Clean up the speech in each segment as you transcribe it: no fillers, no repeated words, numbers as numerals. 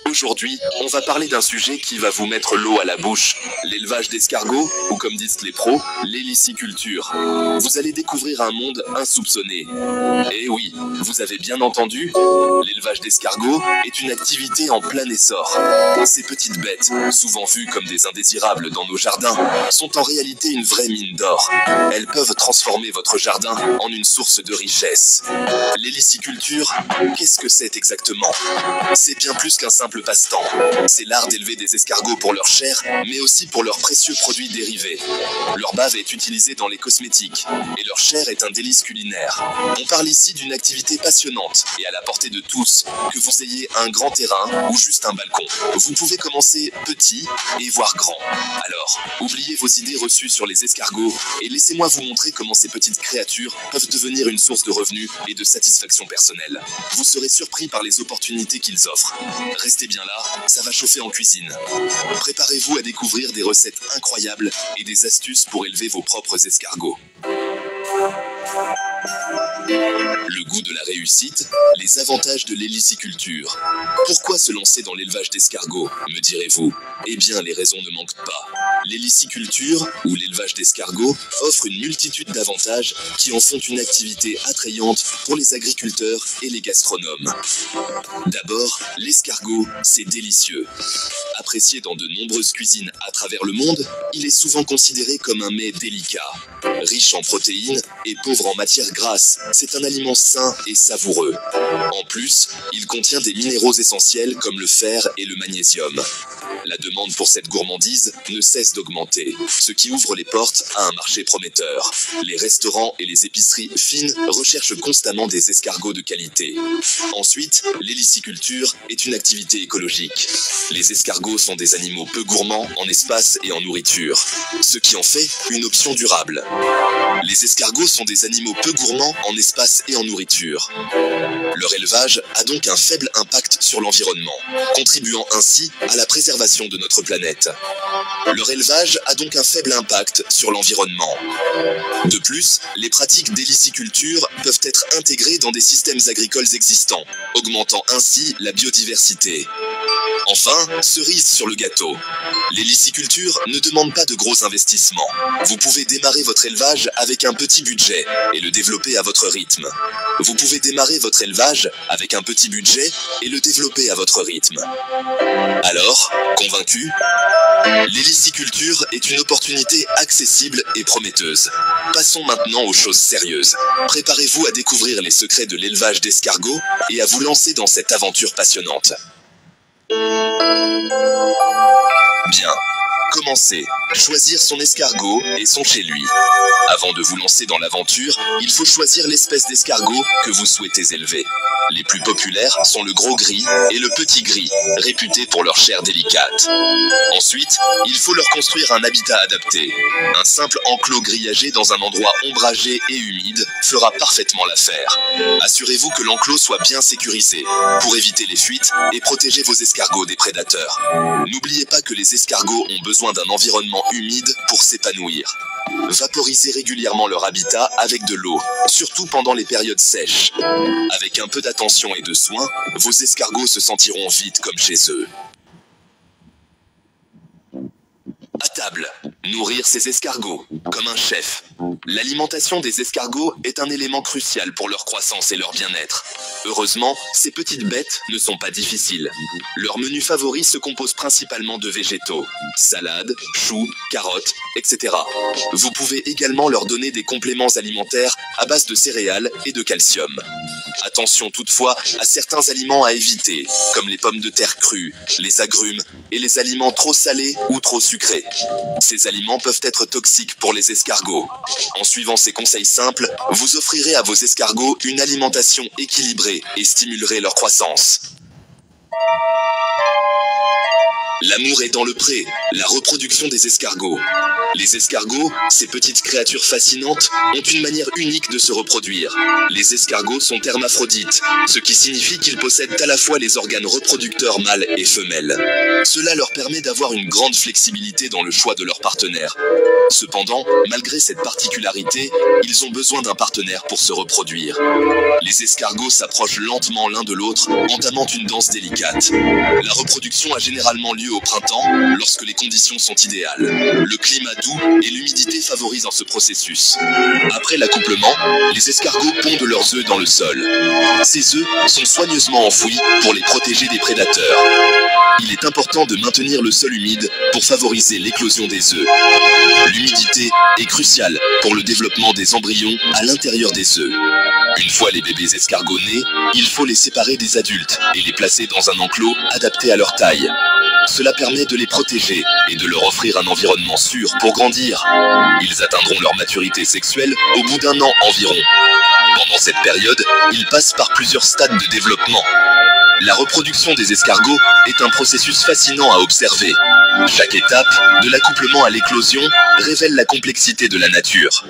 Aujourd'hui, on va parler d'un sujet qui va vous mettre l'eau à la bouche. L'élevage d'escargots, ou comme disent les pros, l'héliciculture. Vous allez découvrir un monde insoupçonné. Et oui, vous avez bien entendu, l'élevage d'escargots est une activité en plein essor. Ces petites bêtes, souvent vues comme des indésirables dans nos jardins, sont en réalité une vraie mine d'or. Elles peuvent transformer votre jardin en une source de richesse. L'héliciculture, qu'est-ce que c'est exactement? C'est bien plus qu'un simple passe-temps. C'est l'art d'élever des escargots pour leur chair, mais aussi pour leurs précieux produits dérivés. Leur bave est utilisée dans les cosmétiques, et leur chair est un délice culinaire. On parle ici d'une activité passionnante et à la portée de tous, que vous ayez un grand terrain ou juste un balcon. Vous pouvez commencer petit et voir grand. Alors, oubliez vos idées reçues sur les escargots et laissez-moi vous montrer comment ces petites créatures peuvent devenir une source de revenus et de satisfaction personnelle. Vous serez surpris par les opportunités qu'ils offrent. Restez bien là, ça va chauffer en cuisine. Préparez-vous à découvrir des recettes incroyables et des astuces pour élever vos propres escargots. Le goût de la réussite, les avantages de l'héliciculture. Pourquoi se lancer dans l'élevage d'escargots, me direz-vous? Eh bien, les raisons ne manquent pas. L'héliciculture, ou l'élevage d'escargots, offre une multitude d'avantages qui en font une activité attrayante pour les agriculteurs et les gastronomes. D'abord, l'escargot, c'est délicieux. Apprécié dans de nombreuses cuisines à travers le monde, il est souvent considéré comme un mets délicat. Riche en protéines et pauvre en matières grasses, c'est un aliment sain et savoureux. En plus, il contient des minéraux essentiels comme le fer et le magnésium. La demande pour cette gourmandise ne cesse d'augmenter, ce qui ouvre les portes à un marché prometteur. Les restaurants et les épiceries fines recherchent constamment des escargots de qualité. Ensuite, l'héliciculture est une activité écologique. Les escargots sont des animaux peu gourmands en espace et en nourriture, ce qui en fait une option durable. Les escargots sont des animaux peu gourmands en espace et en nourriture. Leur élevage a donc un faible impact sur l'environnement, contribuant ainsi à la préservation de notre planète. Leur élevage a donc un faible impact sur l'environnement. De plus, les pratiques d'héliciculture peuvent être intégrées dans des systèmes agricoles existants, augmentant ainsi la biodiversité. Enfin, cerise sur le gâteau. L'héliciculture ne demande pas de gros investissements. Vous pouvez démarrer votre élevage avec un petit budget et le développer à votre rythme. Vous pouvez démarrer votre élevage avec un petit budget et le développer à votre rythme. Alors, convaincu? L'héliciculture est une opportunité accessible et prometteuse. Passons maintenant aux choses sérieuses. Préparez-vous à découvrir les secrets de l'élevage d'escargots et à vous lancer dans cette aventure passionnante. Bien, commencez. Choisir son escargot et son chez lui. Avant de vous lancer dans l'aventure, il faut choisir l'espèce d'escargot que vous souhaitez élever. Les plus populaires sont le gros gris et le petit gris, réputés pour leur chair délicate. Ensuite, il faut leur construire un habitat adapté. Un simple enclos grillagé dans un endroit ombragé et humide fera parfaitement l'affaire. Assurez-vous que l'enclos soit bien sécurisé pour éviter les fuites et protéger vos escargots des prédateurs. N'oubliez pas que les escargots ont besoin d'un environnement humide pour s'épanouir. Vaporisez régulièrement leur habitat avec de l'eau, surtout pendant les périodes sèches. Avec un peu d'attention et de soin, vos escargots se sentiront vite comme chez eux. À table, nourrir ses escargots, comme un chef. L'alimentation des escargots est un élément crucial pour leur croissance et leur bien-être. Heureusement, ces petites bêtes ne sont pas difficiles. Leur menu favori se compose principalement de végétaux, salades, choux, carottes, etc. Vous pouvez également leur donner des compléments alimentaires à base de céréales et de calcium. Attention toutefois à certains aliments à éviter, comme les pommes de terre crues, les agrumes et les aliments trop salés ou trop sucrés. Ces aliments peuvent être toxiques pour les escargots. En suivant ces conseils simples, vous offrirez à vos escargots une alimentation équilibrée et stimulerez leur croissance. L'amour est dans le pré, la reproduction des escargots. Les escargots, ces petites créatures fascinantes, ont une manière unique de se reproduire. Les escargots sont hermaphrodites, ce qui signifie qu'ils possèdent à la fois les organes reproducteurs mâles et femelles. Cela leur permet d'avoir une grande flexibilité dans le choix de leur partenaire. Cependant, malgré cette particularité, ils ont besoin d'un partenaire pour se reproduire. Les escargots s'approchent lentement l'un de l'autre, entamant une danse délicate. La reproduction a généralement lieu au printemps, lorsque les conditions sont idéales. Le climat doux et l'humidité favorisent ce processus. Après l'accouplement, les escargots pondent leurs œufs dans le sol. Ces œufs sont soigneusement enfouis pour les protéger des prédateurs. Il est important de maintenir le sol humide pour favoriser l'éclosion des œufs. L'humidité est cruciale pour le développement des embryons à l'intérieur des œufs. Une fois les bébés escargots nés, il faut les séparer des adultes et les placer dans un enclos adapté à leur taille. Cela permet de les protéger et de leur offrir un environnement sûr pour grandir. Ils atteindront leur maturité sexuelle au bout d'un an environ. Pendant cette période, ils passent par plusieurs stades de développement. La reproduction des escargots est un processus fascinant à observer. Chaque étape, de l'accouplement à l'éclosion, révèle la complexité de la nature.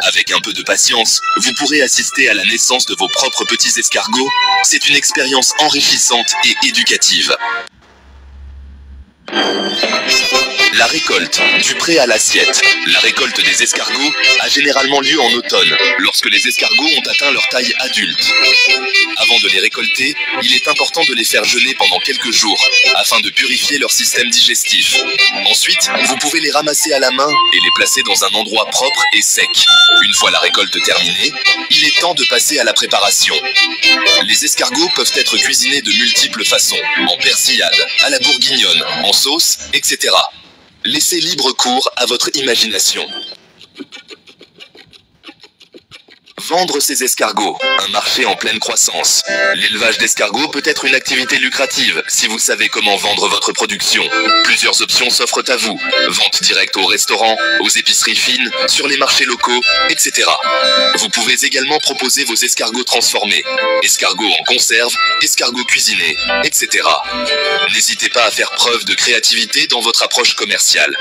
Avec un peu de patience, vous pourrez assister à la naissance de vos propres petits escargots. C'est une expérience enrichissante et éducative. La récolte, du pré à l'assiette. La récolte des escargots a généralement lieu en automne, lorsque les escargots ont atteint leur taille adulte. Avant de les récolter, il est important de les faire jeûner pendant quelques jours, afin de purifier leur système digestif. Ensuite, vous pouvez les ramasser à la main et les placer dans un endroit propre et sec. Une fois la récolte terminée, il est temps de passer à la préparation. Les escargots peuvent être cuisinés de multiples façons, en persillade, à la bourguignonne, en sauce, etc. Laissez libre cours à votre imagination. Vendre ses escargots, un marché en pleine croissance. L'élevage d'escargots peut être une activité lucrative si vous savez comment vendre votre production. Plusieurs options s'offrent à vous. Vente directe au restaurant, aux épiceries fines, sur les marchés locaux, etc. Vous pouvez également proposer vos escargots transformés. Escargots en conserve, escargots cuisinés, etc. N'hésitez pas à faire preuve de créativité dans votre approche commerciale.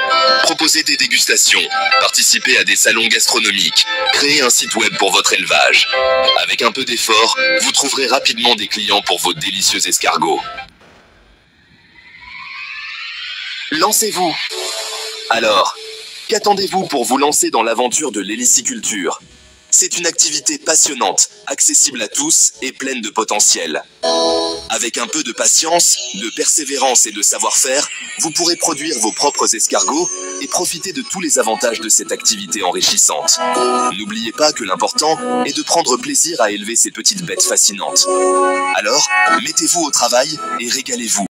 Proposez des dégustations, participez à des salons gastronomiques, créez un site web pour votre élevage. Avec un peu d'effort, vous trouverez rapidement des clients pour vos délicieux escargots. Lancez-vous! Alors, qu'attendez-vous pour vous lancer dans l'aventure de l'héliciculture? C'est une activité passionnante, accessible à tous et pleine de potentiel. Avec un peu de patience, de persévérance et de savoir-faire, vous pourrez produire vos propres escargots et profiter de tous les avantages de cette activité enrichissante. N'oubliez pas que l'important est de prendre plaisir à élever ces petites bêtes fascinantes. Alors, mettez-vous au travail et régalez-vous.